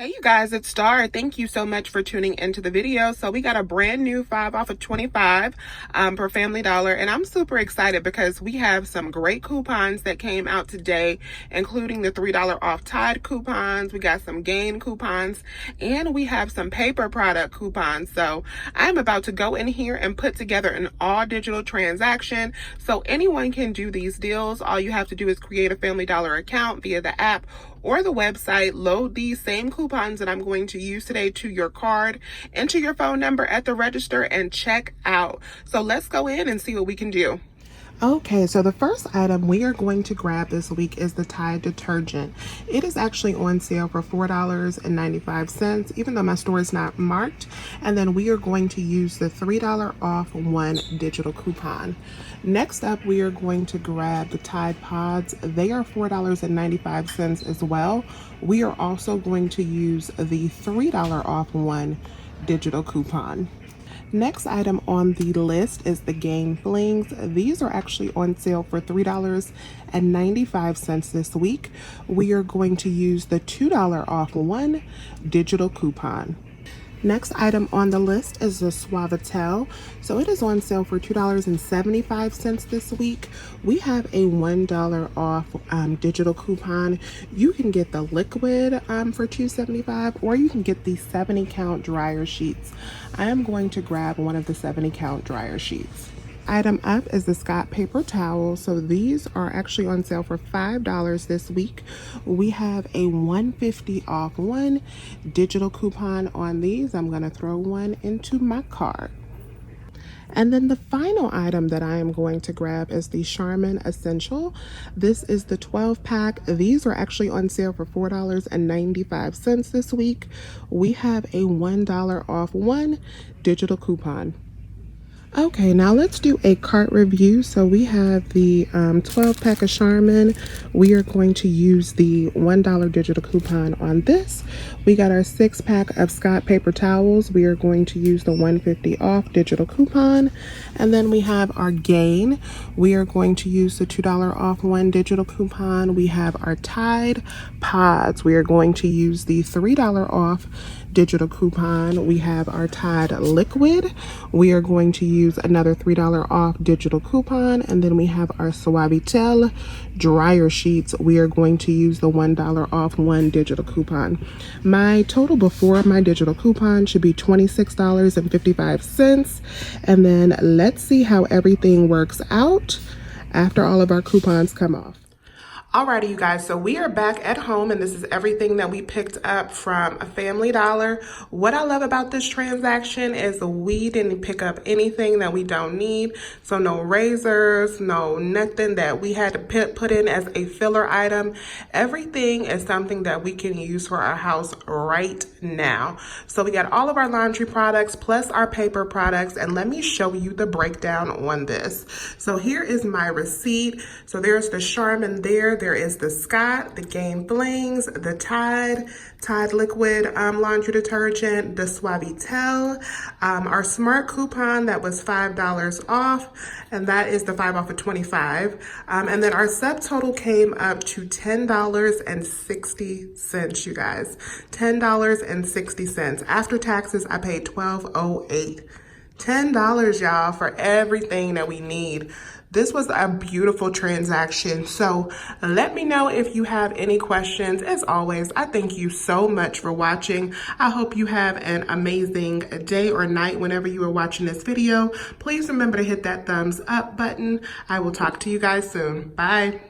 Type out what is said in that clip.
Hey you guys, it's Star. Thank you so much for tuning into the video. So we got a brand new 5 off of 25 per Family Dollar, and I'm super excited because we have some great coupons that came out today, including the $3 off Tide coupons. We got some Gain coupons, and we have some paper product coupons. So I'm about to go in here and put together an all digital transaction so anyone can do these deals. All you have to do is create a Family Dollar account via the app or the website, load these same coupons that I'm going to use today to your card, enter your phone number at the register, and check out. So let's go in and see what we can do. Okay, so the first item we are going to grab this week is the Tide detergent. It is actually on sale for $4.95, even though my store is not marked. And then we are going to use the $3 off one digital coupon. Next up, we are going to grab the Tide Pods. They are $4.95 as well. We are also going to use the $3 off one digital coupon. Next item on the list is the Gain Flings. These are actually on sale for $3.95 this week. We are going to use the $2 off one digital coupon. Next item on the list is the Suavitel. So it is on sale for $2.75 this week. We have a $1 off digital coupon. You can get the liquid for $2.75, or you can get the 70 count dryer sheets. I am going to grab one of the 70 count dryer sheets. Item up is the Scott paper towel. So these are actually on sale for $5 this week. We have a $1.50 off one digital coupon on these. I'm going to throw one into my cart. And then the final item that I am going to grab is the Charmin Essential. This is the 12 pack. These are actually on sale for $4.95 this week. We have a $1 off one digital coupon. Okay, now let's do a cart review. So we have the 12 pack of Charmin. We are going to use the $1 digital coupon on this. We got our 6 pack of Scott paper towels. We are going to use the $1.50 off digital coupon. And then we have our Gain. We are going to use the $2 off one digital coupon. We have our Tide Pods. We are going to use the $3 off digital coupon. We have our Tide Liquid. We are going to use another $3 off digital coupon. And then we have our Suavitel dryer sheets. We are going to use the $1 off one digital coupon. My total before my digital coupon should be $26.55. And then let's see how everything works out after all of our coupons come off. Alrighty, you guys, so we are back at home, and this is everything that we picked up from Family Dollar. What I love about this transaction is we didn't pick up anything that we don't need. So no razors, no nothing that we had to put in as a filler item. Everything is something that we can use for our house right now. So we got all of our laundry products plus our paper products, and let me show you the breakdown on this. So here is my receipt. So there's the Charmin there. There is the Scott, the Gain Flings, the Tide Liquid laundry detergent, the Suavitel, our Smart coupon that was $5 off, and that is the 5 off of 25. And then our subtotal came up to $10.60, you guys. $10.60. After taxes, I paid $12.08. $10, y'all, for everything that we need. This was a beautiful transaction. So let me know if you have any questions. As always, I thank you so much for watching. I hope you have an amazing day or night whenever you are watching this video. Please remember to hit that thumbs up button. I will talk to you guys soon. Bye.